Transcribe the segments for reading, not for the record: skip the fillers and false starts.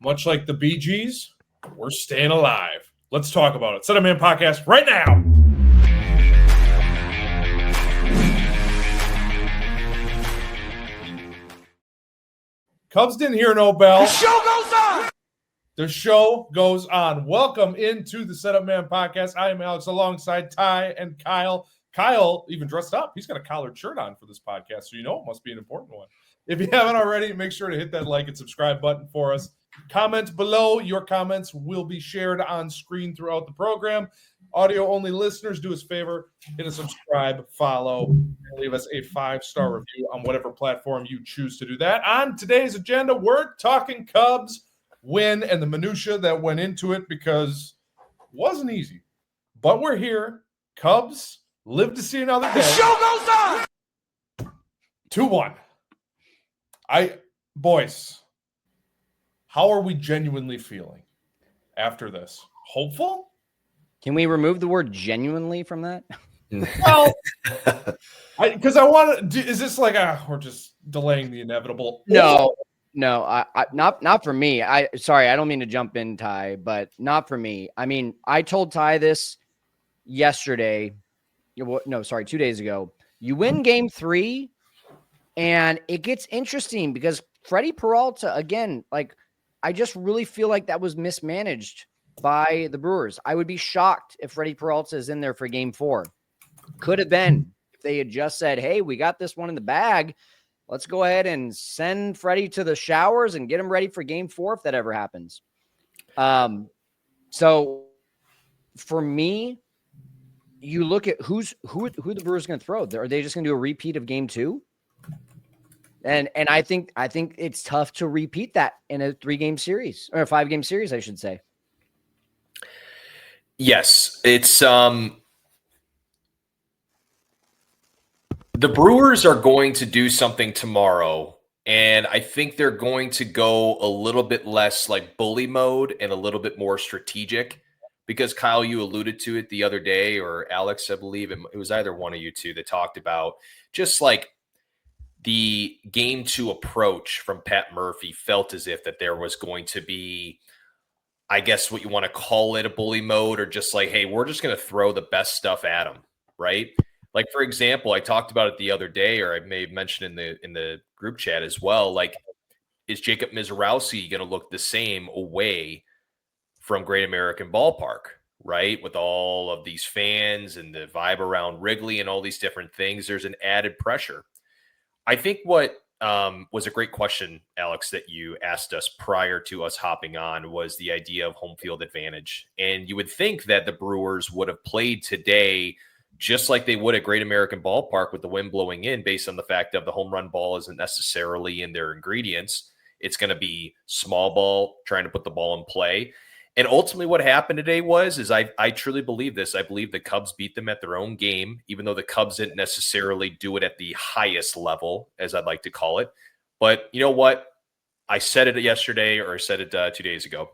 Much like the Bee Gees, we're staying alive. Let's talk about it. Setup Man Podcast right now. Cubs didn't hear no bell. The show goes on. The show goes on. Welcome into the Setup Man Podcast. I am Alex alongside Ty and Kyle. Kyle even dressed up. He's got a collared shirt on for this podcast, so you know it must be an important one. If you haven't already, make sure to hit that like and subscribe button for us. Comment below. Your comments will be shared on screen throughout the program. Audio-only listeners, do us a favor, hit a subscribe, follow, and leave us a 5-star review on whatever platform you choose to do that. On today's agenda, we're talking Cubs win and the minutia that went into it because it wasn't easy. But we're here. Cubs live to see another day. The show goes on. 2-1. Boys, how are we genuinely feeling after this? Hopeful? Can we remove the word genuinely from that? Well, because I want to. Is this like we're just delaying the inevitable? No, I not for me. Sorry, I don't mean to jump in, Ty, but not for me. I mean, I told Ty this yesterday. 2 days ago. You win game 3, and it gets interesting because Freddie Peralta again. I just really feel like that was mismanaged by the Brewers. I would be shocked if Freddie Peralta is in there for game 4. Could have been if they had just said, hey, we got this one in the bag. Let's go ahead and send Freddie to the showers and get him ready for game 4 if that ever happens. So for me, you look at who the Brewers going to throw. Are they just going to do a repeat of game 2? And I think it's tough to repeat that in a 3-game series or a 5-game series, I should say. Yes, it's the Brewers are going to do something tomorrow, and I think they're going to go a little bit less like bully mode and a little bit more strategic because Kyle, you alluded to it the other day, or Alex, I believe it was either one of you two that talked about just like the game 2 approach from Pat Murphy felt as if that there was going to be, I guess what you want to call it, a bully mode, or just like, hey, we're just going to throw the best stuff at them, right? Like, for example, I talked about it the other day, or I may have mentioned in the group chat as well. Like, is Jacob Mizorowski going to look the same away from Great American Ballpark, right? With all of these fans and the vibe around Wrigley and all these different things, there's an added pressure. I think what was a great question, Alex, that you asked us prior to us hopping on was the idea of home field advantage. And you would think that the Brewers would have played today just like they would at Great American Ballpark with the wind blowing in, based on the fact that the home run ball isn't necessarily in their ingredients. It's going to be small ball, trying to put the ball in play. And ultimately what happened today is I truly believe this. I believe the Cubs beat them at their own game, even though the Cubs didn't necessarily do it at the highest level, as I'd like to call it. But you know what? I said it yesterday, or I said it 2 days ago.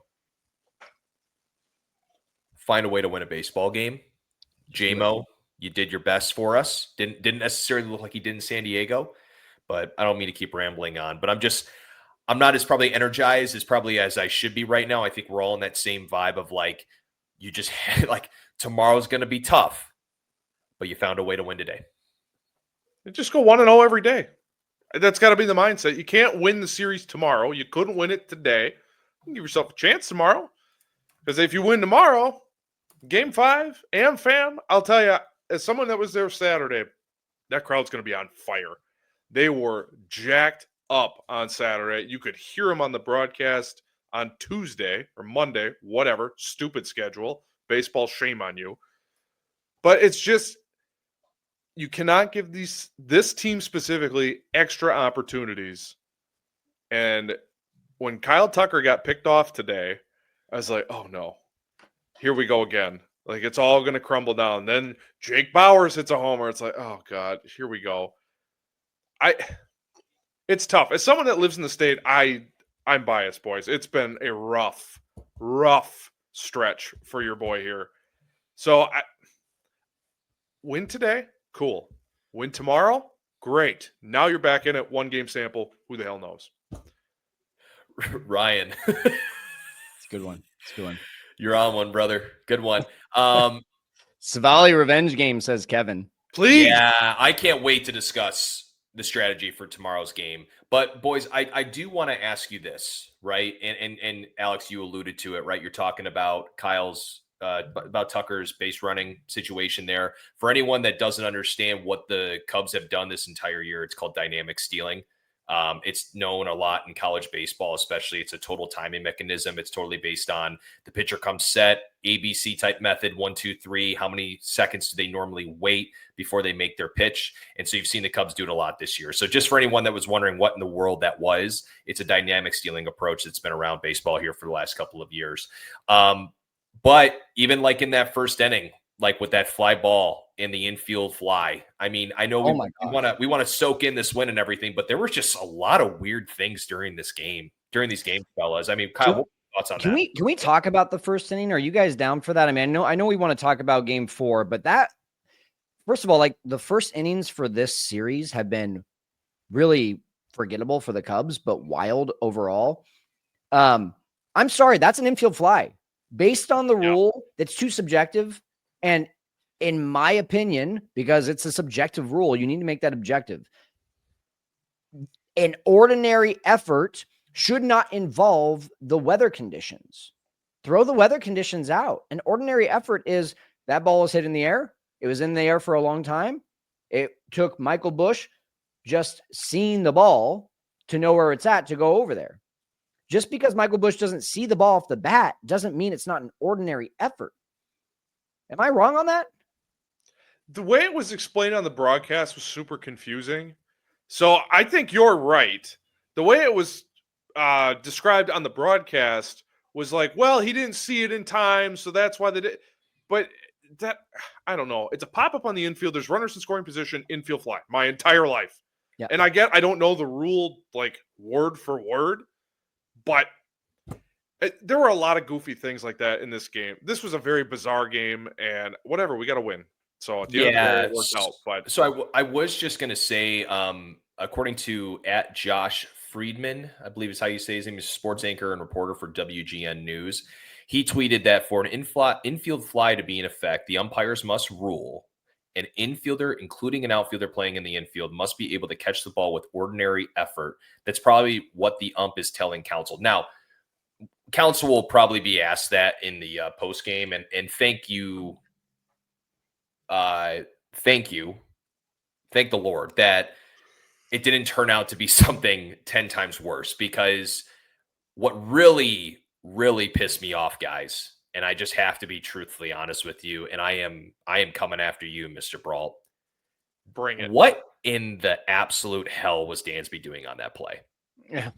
Find a way to win a baseball game. J-Mo, you did your best for us. Didn't necessarily look like he did in San Diego, but I don't mean to keep rambling on. But I'm not as probably energized as probably as I should be right now. I think we're all in that same vibe of like, you just had like tomorrow's going to be tough, but you found a way to win today. Just go 1-0 every day. That's got to be the mindset. You can't win the series tomorrow. You couldn't win it today. Give yourself a chance tomorrow. Because if you win tomorrow, game 5, fam, I'll tell you, as someone that was there Saturday, that crowd's going to be on fire. They were jacked up on Saturday. You could hear them on the broadcast on Tuesday or Monday, whatever, stupid schedule. Baseball, shame on you. But it's just, you cannot give this team specifically extra opportunities. And when Kyle Tucker got picked off today, I was like, oh no, here we go again. Like, it's all going to crumble down. Then Jake Bauers hits a homer. It's like, oh God, here we go. It's tough. As someone that lives in the state, I'm biased, boys. It's been a rough stretch for your boy here. So win today, cool. Win tomorrow, great. Now you're back in it, 1-game sample. Who the hell knows? Ryan, Good one. It's a good one. You're on one, brother. Good one. Savali revenge game, says Kevin. Please. Yeah, I can't wait to discuss the strategy for tomorrow's game. But boys, I do want to ask you this, right? And Alex, you alluded to it, right? You're talking about Kyle's about Tucker's base running situation there. For anyone that doesn't understand what the Cubs have done this entire year, it's called dynamic stealing. It's known a lot in college baseball, especially. It's a total timing mechanism. It's totally based on the pitcher comes set, ABC type method, 1, 2, 3. How many seconds do they normally wait before they make their pitch? And so you've seen the Cubs do it a lot this year. So just for anyone that was wondering what in the world that was, it's a dynamic stealing approach that's been around baseball here for the last couple of years. But even like in that first inning, like with that fly ball in the infield fly. I mean, I know we want to soak in this win and everything, but there were just a lot of weird things during these games, fellas. I mean, Kyle, what are your thoughts on that? Can we talk about the first inning? Are you guys down for that? I mean, I know we want to talk about game 4, but that, first of all, like the first innings for this series have been really forgettable for the Cubs, but wild overall. I'm sorry, that's an infield fly. Based on the rule, that's too subjective. And in my opinion, because it's a subjective rule, you need to make that objective. An ordinary effort should not involve the weather conditions. Throw the weather conditions out. An ordinary effort is that ball was hit in the air. It was in the air for a long time. It took Michael Busch just seeing the ball to know where it's at to go over there. Just because Michael Busch doesn't see the ball off the bat doesn't mean it's not an ordinary effort. Am I wrong on that? The way it was explained on the broadcast was super confusing. So I think you're right. The way it was described on the broadcast was like, well, he didn't see it in time, so that's why they did. But that, I don't know. It's a pop-up on the infield. There's runners in scoring position, infield fly, my entire life. Yeah. And I don't know the rule like word for word, but there were a lot of goofy things like that in this game. This was a very bizarre game, and whatever, we got to win. So at the end of the day, it worked out. But so I was just going to say, according to @Josh Friedman, I believe is how you say his name, is sports anchor and reporter for WGN News. He tweeted that for an infield fly to be in effect, the umpires must rule an infielder, including an outfielder playing in the infield, must be able to catch the ball with ordinary effort. That's probably what the ump is telling counsel. Now, counsel will probably be asked that in the post game, and thank you, thank the Lord that it didn't turn out to be something 10 times worse, because what really pissed me off, guys, and I just have to be truthfully honest with you, and I am coming after you, Mr. Brault. Bring it. What in the absolute hell was Dansby doing on that play? Yeah.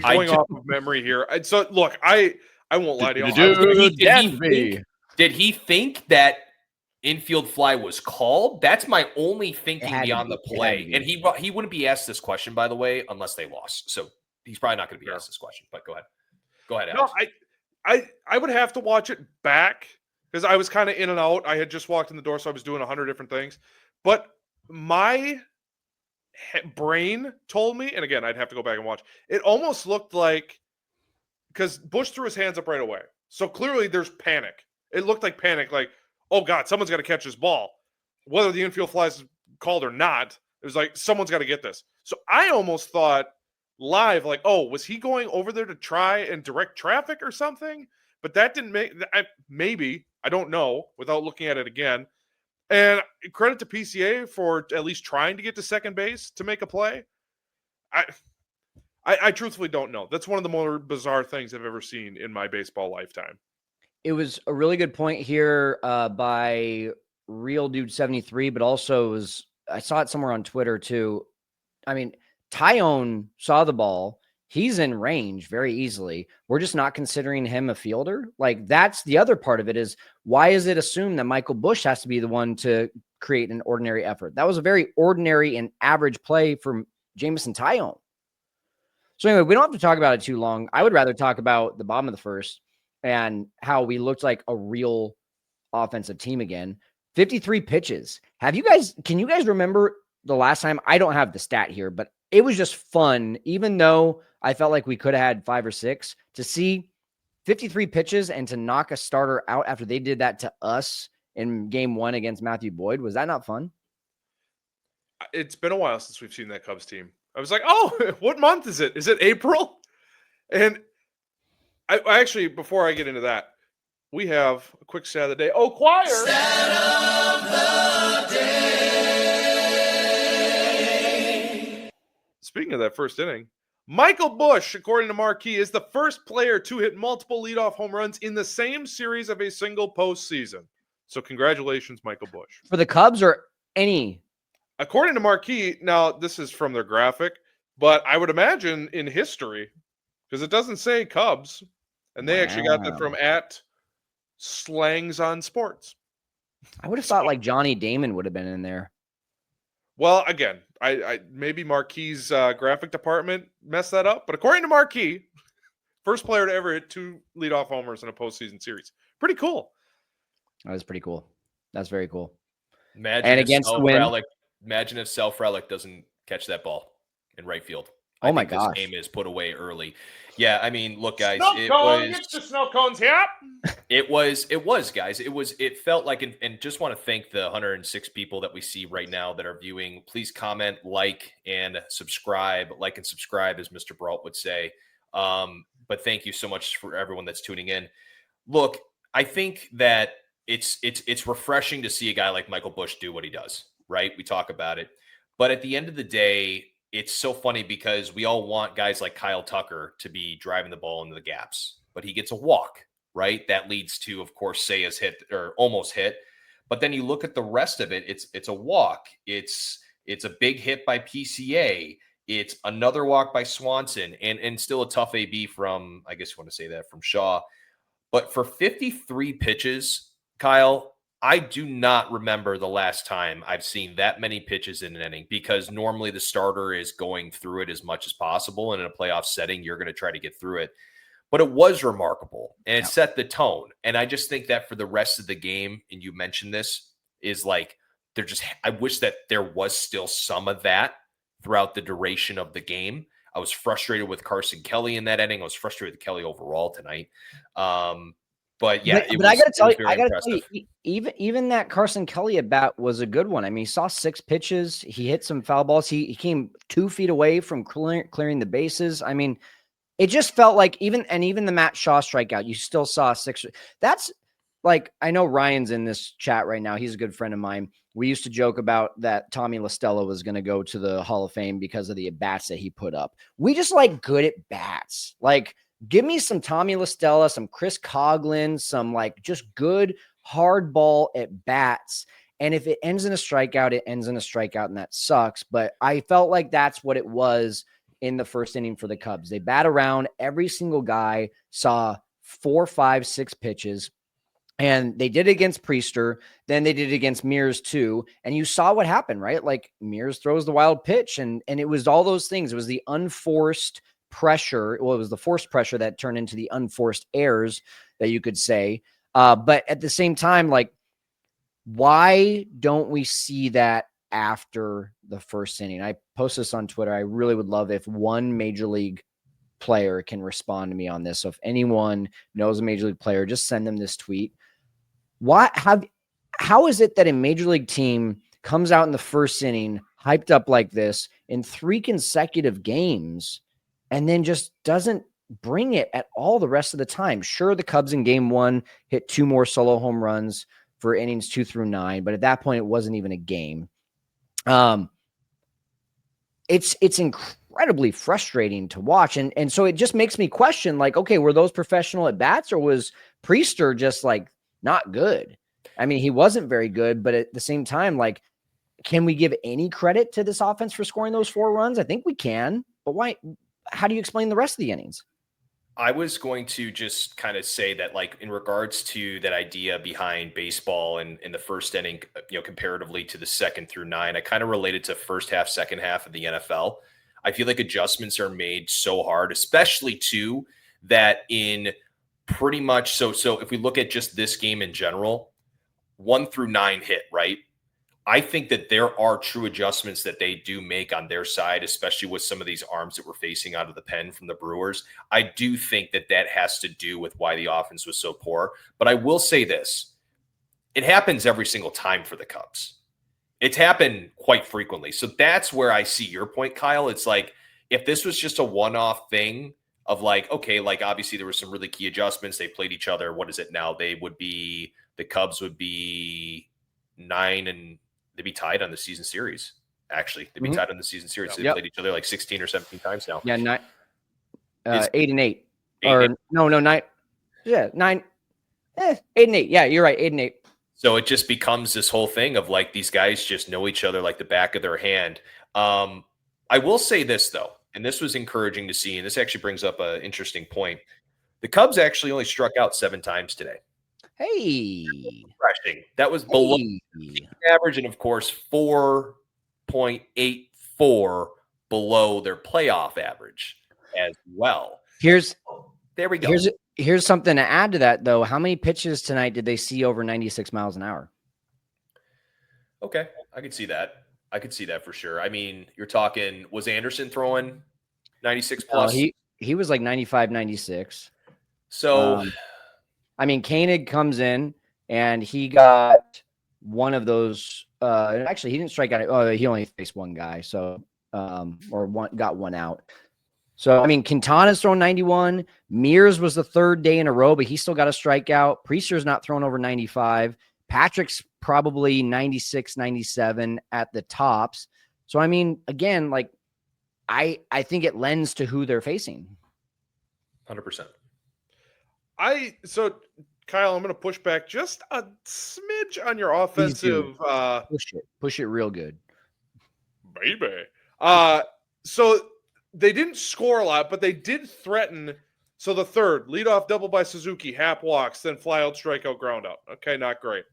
Going off of memory here. So look, I won't lie to you. Did he think that infield fly was called? That's my only thinking beyond the play. And he wouldn't be asked this question, by the way, unless they lost. So he's probably not going to be asked this question. But go ahead. Go ahead, Alex. No, I would have to watch it back because I was kind of in and out. I had just walked in the door, so I was doing 100 different things. But my brain told me, and again, I'd have to go back and watch. It almost looked like, because Busch threw his hands up right away. So clearly there's panic. It looked like panic, like, oh God, someone's got to catch this ball. Whether the infield fly is called or not, it was like, someone's got to get this. So I almost thought live, like, oh, was he going over there to try and direct traffic or something? But that didn't make, maybe, I don't know, without looking at it again. And credit to PCA for at least trying to get to second base to make a play. I truthfully don't know. That's one of the more bizarre things I've ever seen in my baseball lifetime. It was a really good point here by Real Dude 73, but also I saw it somewhere on Twitter too. I mean, Tyone saw the ball. He's in range very easily. We're just not considering him a fielder. Like, that's the other part of it, is why is it assumed that Michael Busch has to be the one to create an ordinary effort? That was a very ordinary and average play from Jameson Tyone. So anyway, we don't have to talk about it too long. I would rather talk about the bottom of the first and how we looked like a real offensive team again. 53 pitches. Can you guys remember the last time? I don't have the stat here, but it was just fun, even though I felt like we could have had 5 or 6, to see 53 pitches and to knock a starter out after they did that to us in game 1 against Matthew Boyd. Was that not fun? It's been a while since we've seen that Cubs team. I was like, oh, what month is it? Is it April? And I actually, before I get into that, we have a quick stat of the day. Oh, choir. Stat of the day. Speaking of that first inning, Michael Busch, according to Marquee, is the first player to hit multiple leadoff home runs in the same series of a single postseason. So congratulations, Michael Busch. For the Cubs or any? According to Marquee, now this is from their graphic, but I would imagine in history, because it doesn't say Cubs, and they actually got that from @Slangs on Sports. I would have thought like Johnny Damon would have been in there. Well, again, I maybe Marquee's graphic department messed that up, but according to Marquee, first player to ever hit 2 leadoff homers in a postseason series. Pretty cool. That was pretty cool. That's very cool. Imagine And if against the wind. Imagine if Self Relic doesn't catch that ball in right field. Oh my gosh. gosh. This game is put away early. Yeah, I mean, look, guys, Get the snow cones, yep. It was, guys. It felt like, and just want to thank the 106 people that we see right now that are viewing. Please comment, like, and subscribe. Like and subscribe, as Mr. Brault would say. But thank you so much for everyone that's tuning in. Look, I think that it's refreshing to see a guy like Michael Busch do what he does, right? We talk about it. But at the end of the day, it's so funny because we all want guys like Kyle Tucker to be driving the ball into the gaps, but he gets a walk, right? That leads to, of course, Seiya's hit or almost hit. But then you look at the rest of it, it's a walk. It's a big hit by PCA. It's another walk by Swanson and still a tough AB from, I guess you want to say that, from Shaw. But for 53 pitches, Kyle, I do not remember the last time I've seen that many pitches in an inning, because normally the starter is going through it as much as possible. And in a playoff setting, you're going to try to get through it. But it was remarkable, and it set the tone. And I just think that for the rest of the game, and you mentioned this, is like I wish that there was still some of that throughout the duration of the game. I was frustrated with Carson Kelly in that inning. I was frustrated with Kelly overall tonight. But yeah, but I gotta tell you, even that Carson Kelly at bat was a good one. I mean, he saw 6 pitches. He hit some foul balls. He came 2 feet away from clearing the bases. I mean, it just felt like even the Matt Shaw strikeout, you still saw 6. That's like, I know Ryan's in this chat right now. He's a good friend of mine. We used to joke about that Tommy LaStella was going to go to the Hall of Fame because of the at-bats that he put up. We just like good at-bats. Like, give me some Tommy LaStella, some Chris Coughlin, some like just good hard ball at-bats. And if it ends in a strikeout, it ends in a strikeout, and that sucks. But I felt like that's what it was in the first inning for the Cubs. They bat around. Every single guy saw 4, 5, 6 pitches. And they did it against Priester. Then they did it against Mears too. And you saw what happened, right? Like Mears throws the wild pitch, and it was all those things. It was the unforced pressure. Well, it was the forced pressure that turned into the unforced errors that you could say. But at the same time, like, why don't we see that after the first inning? I posted this on Twitter. I really would love if one major league player can respond to me on this. So if anyone knows a major league player, just send them this tweet. How is it that a major league team comes out in the first inning, hyped up like this in 3 consecutive games, and then just doesn't bring it at all the rest of the time? Sure, the Cubs in game 1 hit 2 more solo home runs for innings 2 through 9, but at that point, it wasn't even a game. It's incredibly frustrating to watch. And so it just makes me question, like, okay, were those professional at bats, or was Priester just like not good? I mean, he wasn't very good, but at the same time, like, can we give any credit to this offense for scoring those 4 runs? I think we can, but why? How do you explain the rest of the innings? I was going to just kind of say that, like, in regards to that idea behind baseball and in the first inning, comparatively to the 2nd through 9, I kind of related to first half, second half of the NFL. I feel like adjustments are made so hard, especially too, that in pretty much, so if we look at just this game in general, 1 through 9 hit, right? I think that there are true adjustments that they do make on their side, especially with some of these arms that we're facing out of the pen from the Brewers. I do think that that has to do with why the offense was so poor. But I will say this. It happens every single time for the Cubs. It's happened quite frequently. So that's where I see your point, Kyle. It's like, if this was just a one-off thing of like, okay, like obviously there were some really key adjustments. They played each other. What is it now? The Cubs would be 9 and they'd be tied on the season series. Actually, they'd be tied on the season series. They played each other like 16 or 17 times now. Yeah, 8 and 8. Or no, 9. Yeah, 9. 8 and 8. Yeah, you're right. 8 and 8. So it just becomes this whole thing of like these guys just know each other like the back of their hand. I will say this though, and this was encouraging to see, and this actually brings up an interesting point. The Cubs actually only struck out 7 times today. Hey, refreshing. That was below average, and of course 4.84 below their playoff average as well. There we go. Here's something to add to that, though. How many pitches tonight did they see over 96 miles an hour? Okay, I could see that. I could see that for sure. I mean, you're talking, was Anderson throwing 96 plus? He was like 95, 96. So, I mean, Koenig comes in and he got one of those. Actually, he didn't strike out. Oh, he only faced one guy. So, got one out. So, I mean, Quintana's thrown 91. Mears was the 3rd day in a row, but he still got a strikeout. Priester's not thrown over 95. Patrick's probably 96, 97 at the tops. So, I mean, again, like, I think it lends to who they're facing. 100%. So, Kyle, I'm going to push back just a smidge on your offensive. Push it real good. Baby. So, they didn't score a lot, but they did threaten. So the 3rd, leadoff double by Suzuki, Happ walks, then fly out, strikeout, ground out. Okay, not great.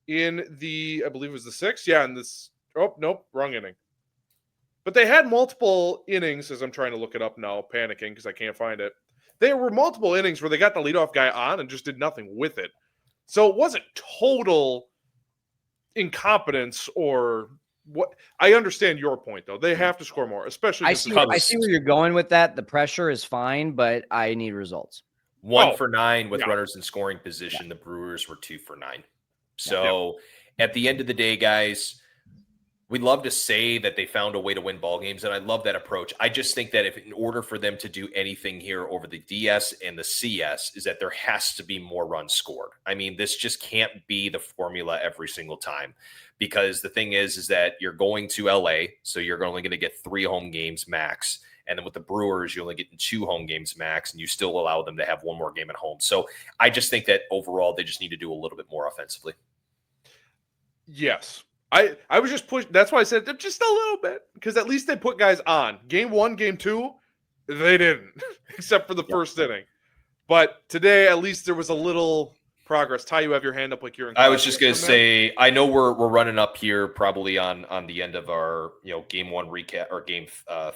In the, I believe it was the 6th. Yeah, in this, oh, nope, wrong inning. But they had multiple innings, as I'm trying to look it up now, panicking because I can't find it. There were multiple innings where they got the leadoff guy on and just did nothing with it. So it wasn't total incompetence or what. I understand your point, though. They have to score more, especially. I see where you're going with that. The pressure is fine, but I need results. 1 for 9 with runners in scoring position. The Brewers were 2 for 9. So at the end of the day, guys, we'd love to say that they found a way to win ball games, and I love that approach. I just think that if in order for them to do anything here over the DS and the CS is that there has to be more runs scored. I mean, this just can't be the formula every single time, because the thing is that you're going to LA, so you're only going to get 3 home games max. And then with the Brewers, you're only getting 2 home games max, and you still allow them to have 1 more game at home. So I just think that overall they just need to do a little bit more offensively. Yes. I was just pushed. That's why I said just a little bit, because at least they put guys on. Game 1, game 2, they didn't, except for the first inning. But today, at least there was a little progress. Ty, you have your hand up like you're in. I was just going to say, I know we're running up here probably on the end of our game 1 recap or game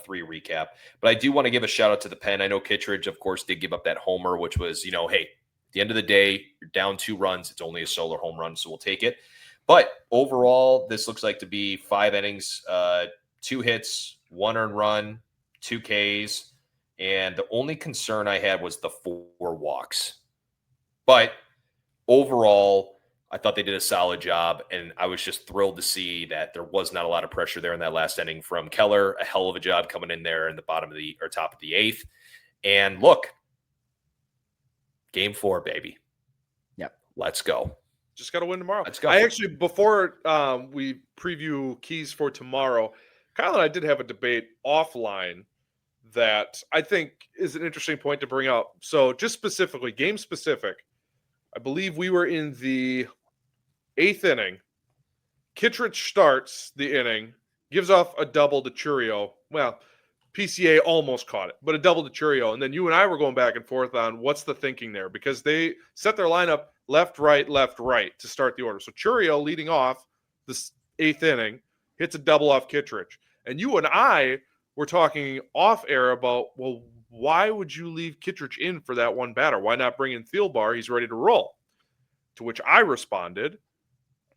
3 recap, but I do want to give a shout out to the pen. I know Kittredge, of course, did give up that homer, which was, hey, at the end of the day, you're down 2 runs. It's only a solo home run, so we'll take it. But overall, this looks like to be 5 innings, 2 hits, 1 earned run, 2 Ks. And the only concern I had was the 4 walks. But overall, I thought they did a solid job. And I was just thrilled to see that there was not a lot of pressure there in that last inning from Keller. A hell of a job coming in there in the top of the 8th. And look, game 4, baby. Yep. Let's go. Just got to win tomorrow. Let's go. I actually, before we preview keys for tomorrow, Kyle and I did have a debate offline that I think is an interesting point to bring up. So just specifically, game specific, I believe we were in the 8th inning. Kittredge starts the inning, gives off a double to Churio. Well, PCA almost caught it, but a double to Churio. And then you and I were going back and forth on what's the thinking there, because they set their lineup left, right to start the order. So Churio leading off the 8th inning, hits a double off Kittredge. And you and I were talking off air about, well, why would you leave Kittredge in for that one batter? Why not bring in Thielbar? He's ready to roll. To which I responded,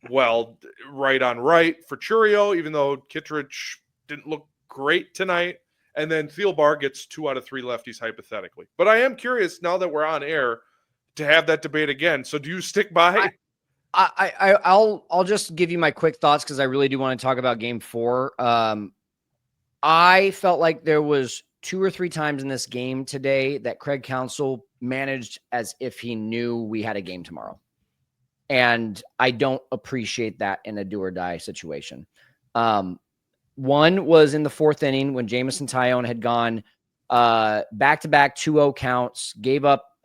well, right on right for Churio, even though Kittredge didn't look great tonight. And then Thielbar gets 2 out of 3 lefties hypothetically. But I am curious now that we're on air to have that debate again. So do you stick by? I'll just give you my quick thoughts because I really do want to talk about Game 4. I felt like there was 2 or 3 times in this game today that Craig Counsell managed as if he knew we had a game tomorrow. And I don't appreciate that in a do or die situation. One was in the 4th inning when Jamison Tyone had gone back-to-back 2-0 counts, gave up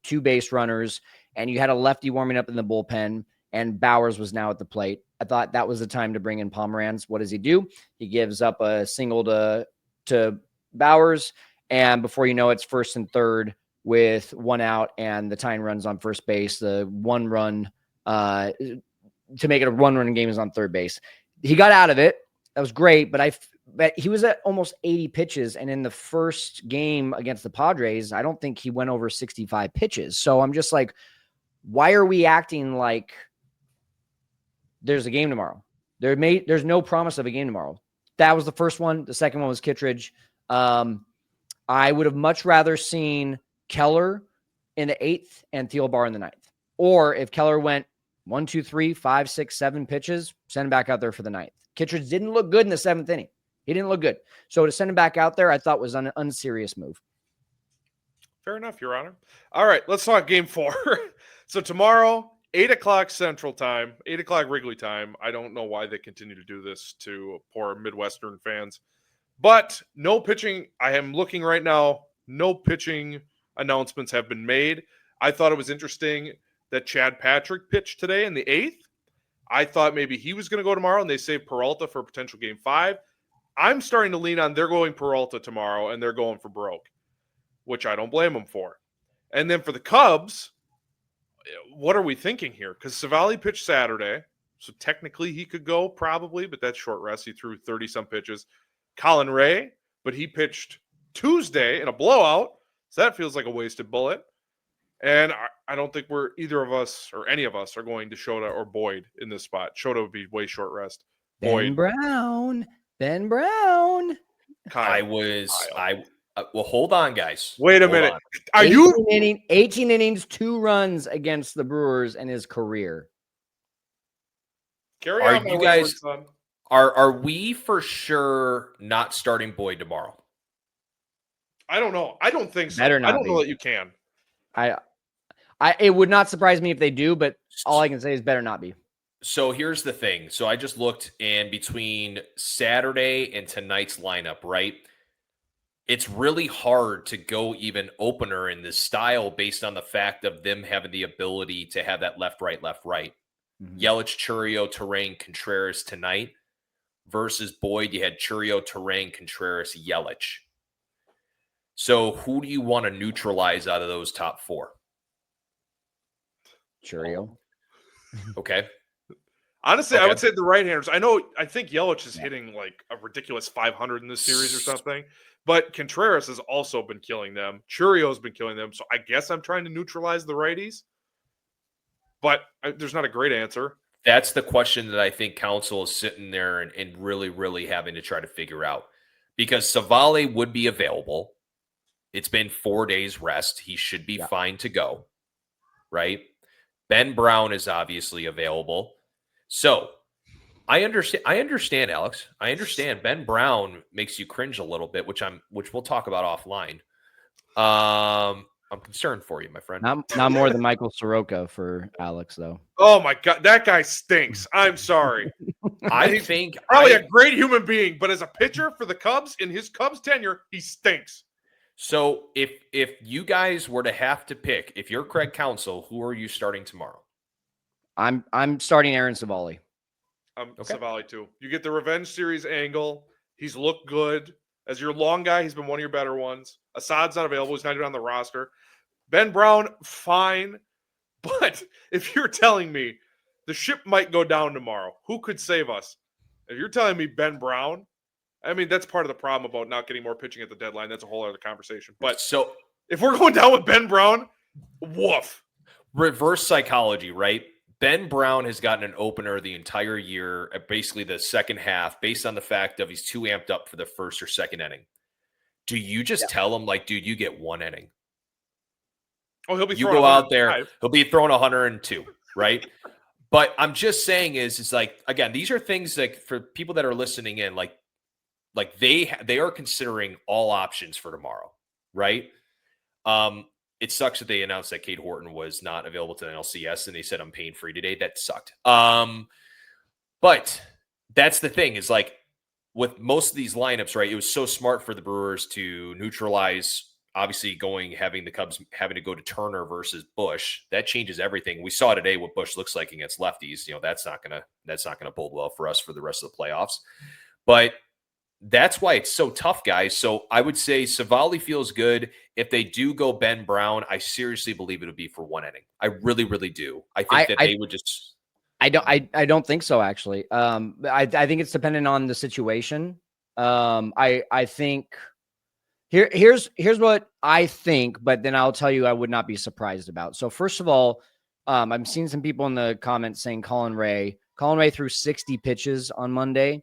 2 base runners, and you had a lefty warming up in the bullpen, and Bowers was now at the plate. I thought that was the time to bring in Pomeranz. What does he do? He gives up a single to Bowers, and before you know it's 1st and 3rd with 1 out, and the tying runs on first base. The 1 run to make it a 1-run game is on 3rd base. He got out of it. That was great, but he was at almost 80 pitches, and in the first game against the Padres, I don't think he went over 65 pitches. So I'm just like, why are we acting like there's a game tomorrow? There's no promise of a game tomorrow. That was the first one. The second one was Kittredge. I would have much rather seen Keller in the 8th and Thielbar in the 9th. Or if Keller went 1, 2, 3, 5, 6, 7 pitches, send him back out there for the 9th. Kittredge didn't look good in the 7th inning. He didn't look good. So to send him back out there, I thought was an unserious move. Fair enough, Your Honor. All right, let's talk Game 4. So tomorrow, 8 o'clock Central Time, 8 o'clock Wrigley Time. I don't know why they continue to do this to poor Midwestern fans. But no pitching. I am looking right now. No pitching announcements have been made. I thought it was interesting that Chad Patrick pitched today in the 8th. I thought maybe he was going to go tomorrow, and they saved Peralta for a potential Game 5. I'm starting to lean on they're going Peralta tomorrow, and they're going for Broke, which I don't blame them for. And then for the Cubs, what are we thinking here? Because Savali pitched Saturday, so technically he could go probably, but that's short rest. He threw 30-some pitches. Colin Ray, but he pitched Tuesday in a blowout, so that feels like a wasted bullet. And I don't think either of us or any of us are going to Shota or Boyd in this spot. Shota would be way short rest. Ben Brown. Well, hold on, guys. Wait a minute. Are you 18 innings, 2 runs against the Brewers in his career? Carry are on, you guys? Son. Are we for sure not starting Boyd tomorrow? I don't know. I don't think so. Better not I don't be. know that you can. It would not surprise me if they do, but all I can say is better not be. So here's the thing. So I just looked, and between Saturday and tonight's lineup, right? It's really hard to go even opener in this style based on the fact of them having the ability to have that left, right. Mm-hmm. Yelich, Churio, Terrain, Contreras tonight versus Boyd. You had Churio, Terrain, Contreras, Yelich. So who do you want to neutralize out of those top 4? Churio. Okay. Honestly, I would say the right-handers. I think Yelich is hitting like a ridiculous 500 in this series or something. But Contreras has also been killing them. Churio's been killing them. So I guess I'm trying to neutralize the righties. But there's not a great answer. That's the question that I think Counsell is sitting there and really, really having to try to figure out. Because Savali would be available. It's been 4 days rest. He should be fine to go. Right? Ben Brown is obviously available. So I understand, Alex. I understand. Ben Brown makes you cringe a little bit, which we'll talk about offline. I'm concerned for you, my friend. Not more than Michael Soroka for Alex, though. Oh my God, that guy stinks. I'm sorry. I think probably a great human being, but as a pitcher for the Cubs in his Cubs tenure, he stinks. So if you guys were to have to pick, if you're Craig Counsell, who are you starting tomorrow? I'm starting Aaron Savali. Savali too. You get the revenge series angle. He's looked good. As your long guy, he's been one of your better ones. Assad's not available. He's not even on the roster. Ben Brown, fine. But if you're telling me the ship might go down tomorrow, who could save us? If you're telling me Ben Brown, I mean, that's part of the problem about not getting more pitching at the deadline. That's a whole other conversation. But so if we're going down with Ben Brown, woof. Reverse psychology, right? Ben Brown has gotten an opener the entire year, basically the second half, based on the fact of he's too amped up for the first or second inning. Do you just tell him, like, dude, you get one inning? Oh, he'll be You throwing go out there, 105. he'll be throwing 102, right? But I'm just saying is like, again, these are things like for people that are listening in, like they are considering all options for tomorrow, right? It sucks that they announced that Cade Horton was not available to the NLCS and they said I'm pain free today. That sucked. But that's the thing is like with most of these lineups, right? It was so smart for the Brewers to neutralize, obviously having the Cubs having to go to Turner versus Bush. That changes everything. We saw today what Bush looks like against lefties. You know, that's not gonna bode well for us for the rest of the playoffs. But that's why it's so tough, guys. So I would say Savali feels good. If they do go Ben Brown, I seriously believe it would be for one inning. I really, really do. I think they would just. I don't think so. Actually, I think it's dependent on the situation. I think here's what I think, but then I'll tell you I would not be surprised about. So first of all, I'm seeing some people in the comments saying Colin Ray threw 60 pitches on Monday.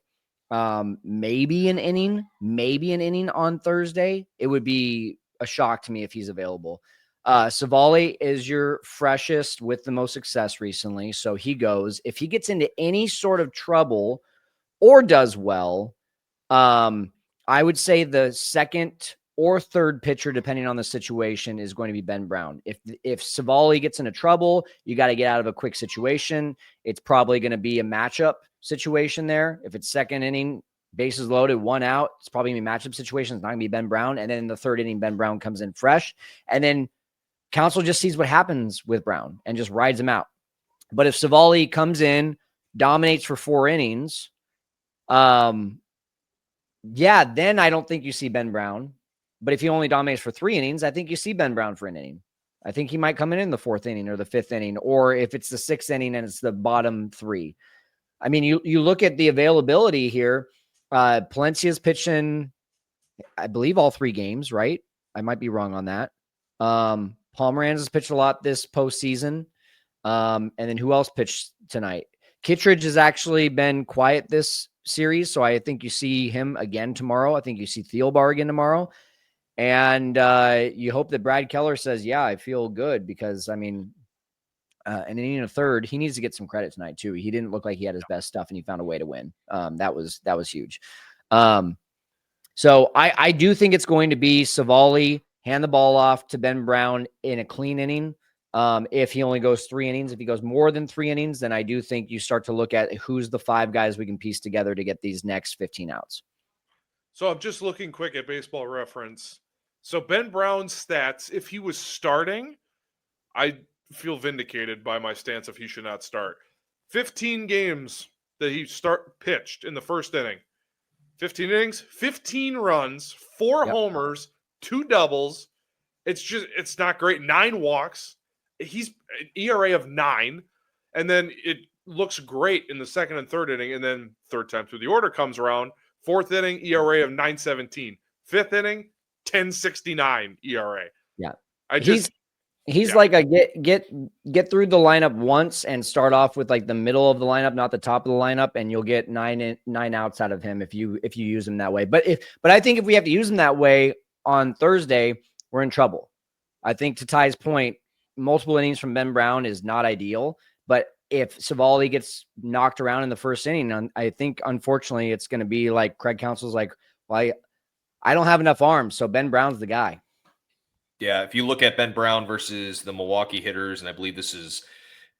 Maybe an inning on Thursday. It would be a shock to me if he's available. Savali is your freshest with the most success recently. So he goes. If he gets into any sort of trouble or does well, I would say the second or third pitcher, depending on the situation, is going to be Ben Brown. If Savali gets into trouble, you got to get out of a quick situation. It's probably going to be a matchup situation there. If it's second inning, bases loaded, one out, it's probably going to be a matchup situation. It's not going to be Ben Brown. And then in the third inning, Ben Brown comes in fresh. And then Counsell just sees what happens with Brown and just rides him out. But if Savali comes in, dominates for 4 innings, then I don't think you see Ben Brown. But if he only dominates for 3 innings, I think you see Ben Brown for an inning. I think he might come in the 4th inning or the 5th inning, or if it's the 6th inning and it's the bottom 3. I mean, you look at the availability here. Palencia's pitching, I believe, all 3 games, right? I might be wrong on that. Pomeranz has pitched a lot this postseason. And then who else pitched tonight? Kittredge has actually been quiet this series, so I think you see him again tomorrow. I think you see Thielbar again tomorrow. And you hope that Brad Keller says, yeah, I feel good because, I mean, and in a third, he needs to get some credit tonight too. He didn't look like he had his best stuff and he found a way to win. That was huge. So I do think it's going to be Savali hand the ball off to Ben Brown in a clean inning. If he only goes 3 innings, if he goes more than 3 innings, then I do think you start to look at who's the 5 guys we can piece together to get these next 15 outs. So I'm just looking quick at Baseball Reference. So Ben Brown's stats, if he was starting, I feel vindicated by my stance if he should not start. 15 games that he pitched in the first inning. 15 innings, 15 runs, 4 homers, 2 doubles. It's not great. 9 walks. He's an ERA of 9. And then it looks great in the second and third inning. And then third time through the order comes around. 4th inning, ERA of 9.17. 5th inning, 10.69 ERA. Yeah. He's like a get through the lineup once and start off with like the middle of the lineup, not the top of the lineup, and you'll get 9 outs out of him if you use him that way. But I think if we have to use him that way on Thursday, we're in trouble. I think to Ty's point, multiple innings from Ben Brown is not ideal. But if Savali gets knocked around in the first inning, I think unfortunately it's going to be like Craig Counsell's like, well, I don't have enough arms, so Ben Brown's the guy. Yeah, if you look at Ben Brown versus the Milwaukee hitters, and I believe this is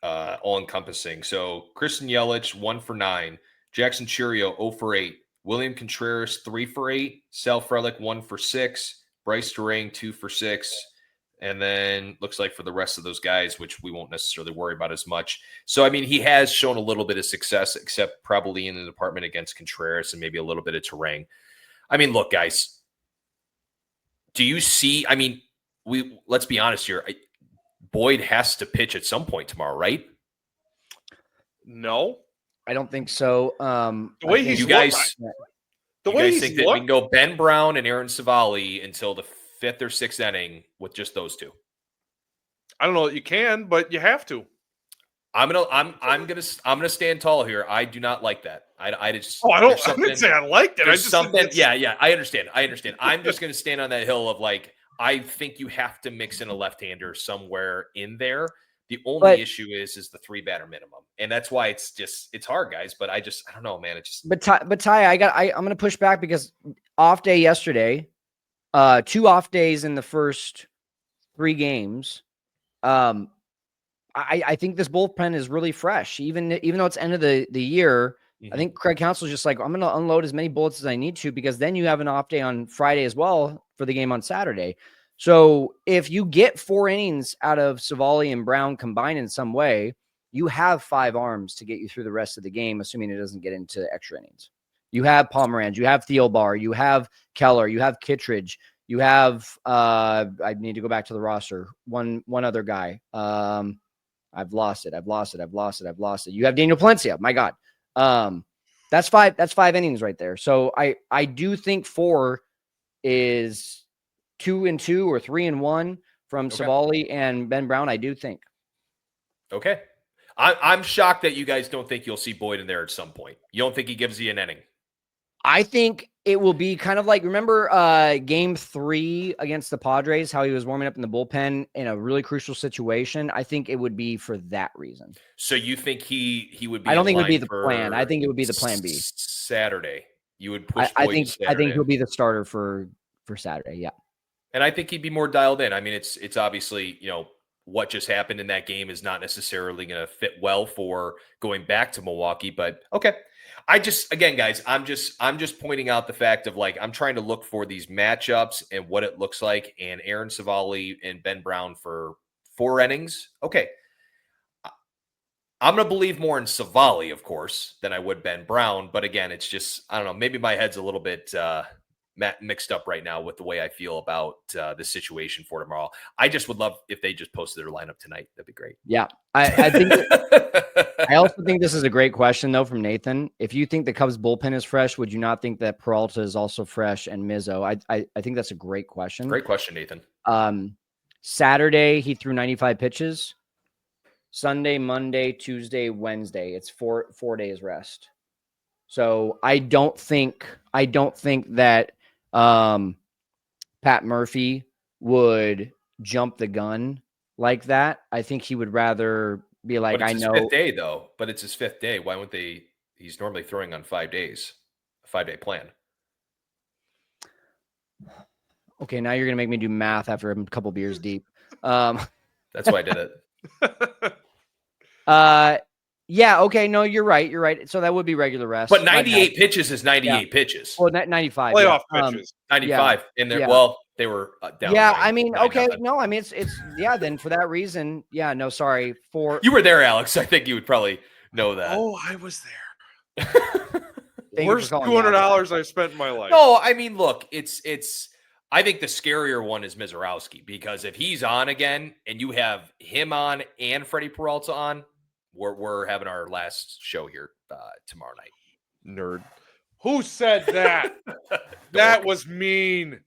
all-encompassing. So Christian Yelich, 1 for 9. Jackson Churio, 0 for 8. William Contreras, 3 for 8. Sal Frelick, 1 for 6. Bryce Durang, 2 for 6. And then looks like for the rest of those guys, which we won't necessarily worry about as much. So, I mean, he has shown a little bit of success, except probably in the department against Contreras and maybe a little bit of Turang. I mean, look, guys, do you see – I mean, let's be honest here. Boyd has to pitch at some point tomorrow, right? No. I don't think so. The way he's you guys think that we can go Ben Brown and Aaron Savali until the 5th or 6th inning with just those 2? I don't know that you can, but you have to. I'm gonna stand tall here. I do not like that. I just Oh, I didn't say I liked it. I there's just something. Yeah. I understand. I'm just gonna stand on that hill of like I think you have to mix in a left-hander somewhere in there. The only But- issue is the 3-batter minimum, and that's why it's hard, guys. But I don't know, man. It just But Ty, I'm going to push back because off day yesterday, 2 off days in the first 3 games. I think this bullpen is really fresh, even though it's end of the year. I think Craig Counsell's just like, I'm going to unload as many bullets as I need to, because then you have an off day on Friday as well for the game on Saturday. So if you get 4 innings out of Savali and Brown combined in some way, you have 5 arms to get you through the rest of the game, assuming it doesn't get into extra innings. You have Pomeranz, you have Thielbar, you have Keller, you have Kittredge, you have I need to go back to the roster. One other guy. I've lost it. You have Daniel Palencia. My God. That's 5 innings right there. So I do think 4 is 2-2 or 3-1 from Savali and Ben Brown. I do think. Okay. I'm shocked that you guys don't think you'll see Boyd in there at some point. You don't think he gives you an inning? I think it will be kind of like, remember game 3 against the Padres, how he was warming up in the bullpen in a really crucial situation. I think it would be for that reason. So you think he would be? I don't think it would be the plan. I think it would be the plan B. Saturday. You would push Boyd I to Saturday. think he'll be the starter for Saturday. Yeah. And I think he'd be more dialed in. I mean, it's obviously, what just happened in that game is not necessarily going to fit well for going back to Milwaukee, but okay. Again, guys, I'm just pointing out the fact of like, I'm trying to look for these matchups and what it looks like, and Aaron Savali and Ben Brown for 4 innings. Okay. I'm going to believe more in Savali, of course, than I would Ben Brown. But again, it's just, I don't know, maybe my head's a little bit mixed up right now with the way I feel about the situation for tomorrow. I just would love if they just posted their lineup tonight. That'd be great. Yeah. I think I also think this is a great question, though, from Nathan. If you think the Cubs bullpen is fresh, would you not think that Peralta is also fresh and Mizzo? I think that's a great question. Great question, Nathan. Saturday, he threw 95 pitches. Sunday, Monday, Tuesday, Wednesday. It's 4 days rest. So I don't think that Pat Murphy would jump the gun like that. I think he would rather be like, but it's I know. His 5th day, though. But it's his 5th day. Why wouldn't they? He's normally throwing on 5 days, a 5-day plan. Okay, now you're gonna make me do math after a couple beers deep. That's why I did it. Yeah. Okay. No, you're right. So that would be regular rest. But 98 pitches is 98 pitches. Well, 95 Playoff pitches. 95 in there. Yeah. Well, they were down. Yeah, 9, I mean, 9 okay, nothing. no, I mean it's yeah. Then for that reason, yeah, no, sorry for You were there, Alex. I think you would probably know that. Oh, I was there. Thank you Worst for calling me out. $200 I've spent in my life. No, I mean, look, it's. I think the scarier one is Mizorowski, because if he's on again and you have him on and Freddie Peralta on, we're having our last show here tomorrow night. Nerd. Who said that? That was mean.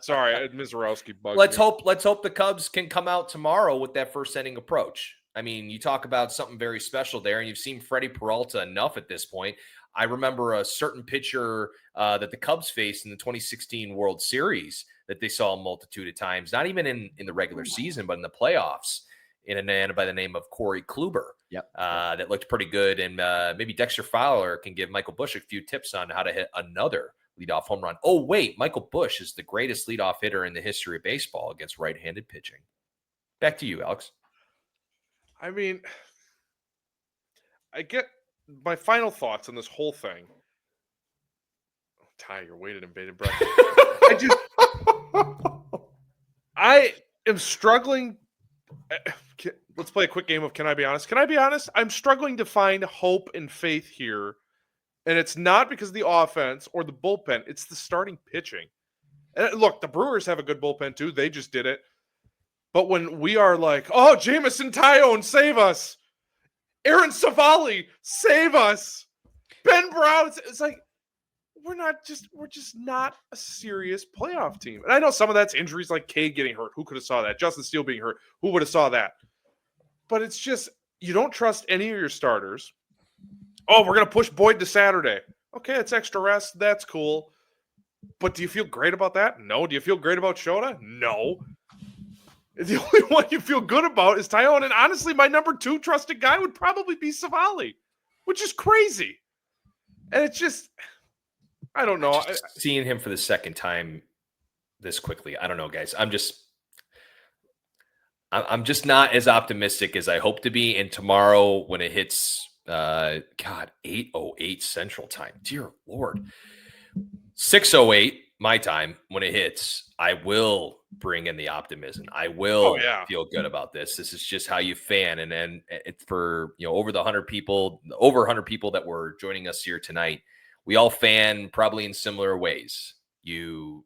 Sorry, Mizorowski bugged Let's me. hope the Cubs can come out tomorrow with that first inning approach. I mean, you talk about something very special there, and you've seen Freddie Peralta enough at this point. I remember a certain pitcher that the Cubs faced in the 2016 World Series that they saw a multitude of times, not even in the regular season, but in the playoffs, in a man by the name of Corey Kluber. Yep. That looked pretty good. And maybe Dexter Fowler can give Michael Busch a few tips on how to hit another leadoff home run. Oh, wait, Michael Busch is the greatest leadoff hitter in the history of baseball against right-handed pitching. Back to you, Alex. I mean, I get my final thoughts on this whole thing. Oh, Ty, you're weighted in bated breath. I am struggling. Let's play a quick game of Can I Be Honest? Can I be honest? I'm struggling to find hope and faith here. And it's not because of the offense or the bullpen. It's the starting pitching. And look, the Brewers have a good bullpen too. They just did it. But when we are like, oh, Jamison Tyone, save us. Aaron Savali, save us. Ben Brown, it's like, we're just not a serious playoff team. And I know some of that's injuries like Cade getting hurt. Who could have saw that? Justin Steele being hurt. Who would have saw that? But it's just, you don't trust any of your starters. Oh, we're going to push Boyd to Saturday. Okay, it's extra rest. That's cool. But do you feel great about that? No. Do you feel great about Shota? No. The only one you feel good about is Tyone. And honestly, my number 2 trusted guy would probably be Savali, which is crazy. And it's just, I don't know. Seeing him for the second time this quickly, I don't know, guys. I'm just not as optimistic as I hope to be. And tomorrow when it hits, 8:08 Central Time, dear Lord, 6:08 my time when it hits, I will bring in the optimism. I will feel good about this. This is just how you fan. And then it's for, over 100 people that were joining us here tonight. We all fan probably in similar ways. You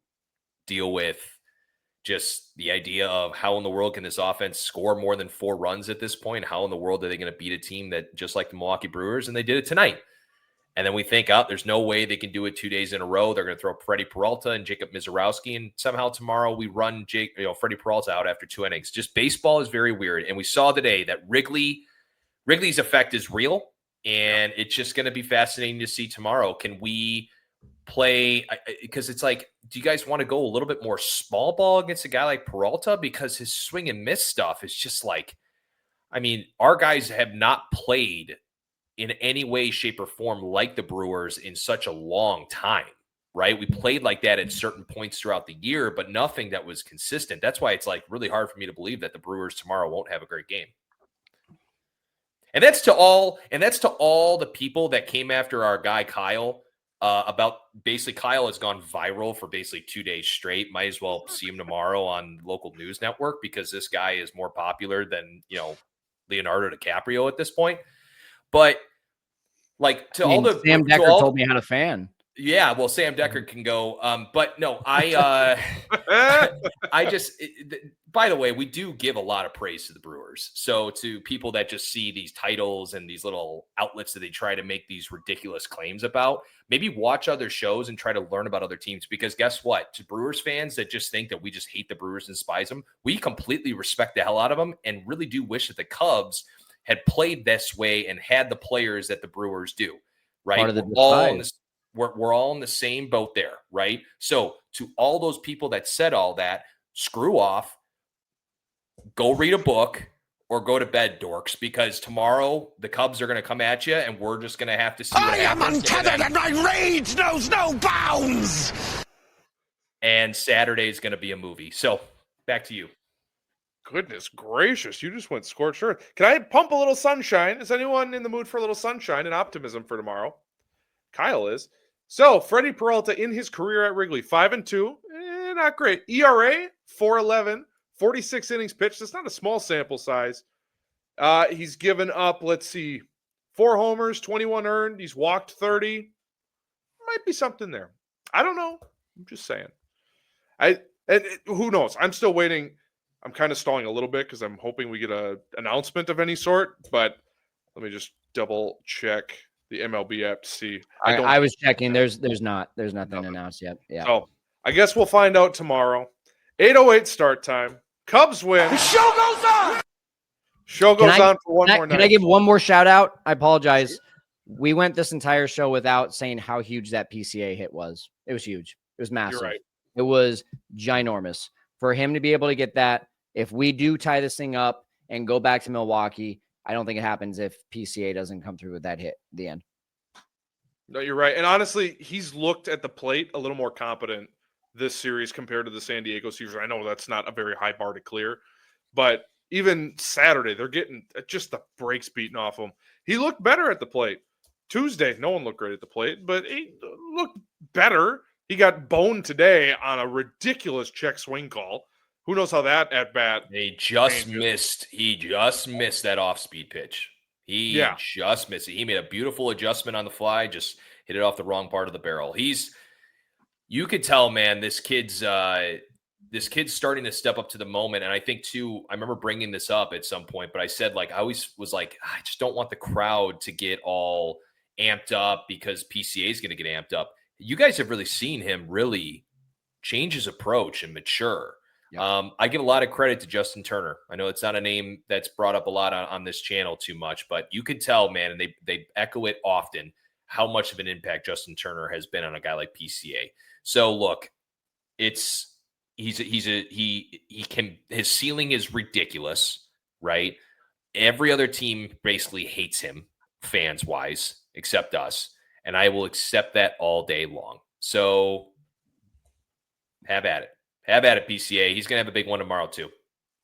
deal with just the idea of how in the world can this offense score more than 4 runs at this point? How in the world are they going to beat a team that just like the Milwaukee Brewers? And they did it tonight. And then we think, there's no way they can do it 2 days in a row. They're going to throw Freddie Peralta and Jacob Mizorowski, and somehow tomorrow we run Freddie Peralta out after 2 innings. Just baseball is very weird. And we saw today that Wrigley's effect is real, and it's just going to be fascinating to see tomorrow. Can we play? Because it's like, do you guys want to go a little bit more small ball against a guy like Peralta? Because his swing and miss stuff is just like, our guys have not played in any way, shape, or form like the Brewers in such a long time, right? We played like that at certain points throughout the year, but nothing that was consistent. That's why it's like really hard for me to believe that the Brewers tomorrow won't have a great game. And that's to all the people that came after our guy Kyle about basically Kyle has gone viral for basically 2 days straight. Might as well see him tomorrow on local news network because this guy is more popular than, Leonardo DiCaprio at this point. But like Sam Decker told me how to fan. Yeah, well, Sam Decker can go. But no, I just, by the way, we do give a lot of praise to the Brewers. So to people that just see these titles and these little outlets that they try to make these ridiculous claims about, maybe watch other shows and try to learn about other teams. Because guess what? To Brewers fans that just think that we just hate the Brewers and despise them, we completely respect the hell out of them and really do wish that the Cubs had played this way and had the players that the Brewers do, right? We're all in the same boat there, right? So to all those people that said all that, screw off, go read a book or go to bed, dorks, because tomorrow the Cubs are going to come at you and we're just going to have to see what happens. I am untethered and my rage knows no bounds. And Saturday is going to be a movie. So back to you. Goodness gracious, you just went scorched earth. Can I pump a little sunshine? Is anyone in the mood for a little sunshine and optimism for tomorrow? Kyle is. So, Freddie Peralta in his career at Wrigley, 5-2, not great. ERA, 4.11, 46 innings pitched. That's not a small sample size. He's given up, 4 homers, 21 earned. He's walked 30. Might be something there. I don't know. I'm just saying. Who knows? I'm still waiting. I'm kind of stalling a little bit because I'm hoping we get an announcement of any sort, but let me just double check the MLB app to see. I was checking. There's nothing announced yet. Yeah. So I guess we'll find out tomorrow. 8:08 start time. Cubs win. The show goes on. Show goes on for one more night. Can I give one more shout out? I apologize. We went this entire show without saying how huge that PCA hit was. It was huge. It was massive. You're right. It was ginormous. For him to be able to get that, if we do tie this thing up and go back to Milwaukee, I don't think it happens if PCA doesn't come through with that hit at the end. No, you're right. And honestly, he's looked at the plate a little more competent this series compared to the San Diego series. I know that's not a very high bar to clear, but even Saturday, they're getting just the brakes beaten off him. He looked better at the plate. Tuesday, no one looked great at the plate, but he looked better. He got boned today on a ridiculous check swing call. Who knows how that at bat? He just missed that off-speed pitch. He just missed it. He made a beautiful adjustment on the fly, just hit it off the wrong part of the barrel. You could tell, man, this kid's starting to step up to the moment. And I think too, I remember bringing this up at some point, but I said, I always was I just don't want the crowd to get all amped up because PCA is going to get amped up. You guys have really seen him really change his approach and mature. Yeah. I give a lot of credit to Justin Turner. I know it's not a name that's brought up a lot on this channel too much, but you can tell, man, and they echo it often, how much of an impact Justin Turner has been on a guy like PCA. So look, his ceiling is ridiculous, right? Every other team basically hates him, fans wise, except us, and I will accept that all day long. So have at it. Have at it, PCA. He's going to have a big one tomorrow, too.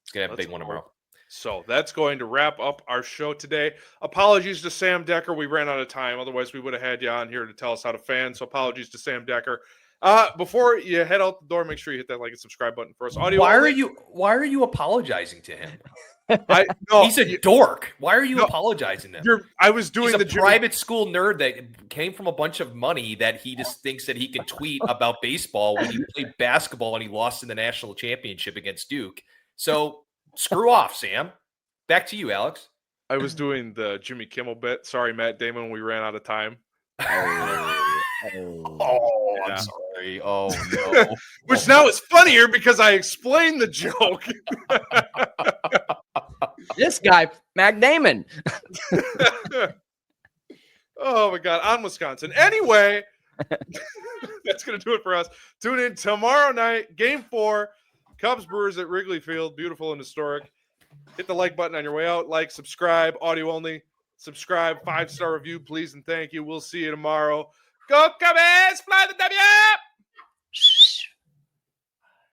He's going to have a big one tomorrow. So that's going to wrap up our show today. Apologies to Sam Decker. We ran out of time. Otherwise, we would have had you on here to tell us how to fan. So apologies to Sam Decker. Before you head out the door, make sure you hit that like and subscribe button for us. Why are you apologizing to him? He's a dork. Why are you apologizing to him? I was doing He's a private school nerd that came from a bunch of money that he just thinks that he can tweet about baseball when he played basketball and he lost in the national championship against Duke. So screw off, Sam. Back to you, Alex. I was doing the Jimmy Kimmel bit. Sorry, Matt Damon, we ran out of time. I'm sorry. Oh, no. Which now is funnier because I explained the joke. This guy, Mac Damon. Oh, my God. On Wisconsin. Anyway, that's going to do it for us. Tune in tomorrow night, Game 4, Cubs Brewers at Wrigley Field. Beautiful and historic. Hit the like button on your way out. Like, subscribe, audio only. Subscribe, 5-star review, please, and thank you. We'll see you tomorrow. Go Cubbies! Fly the W!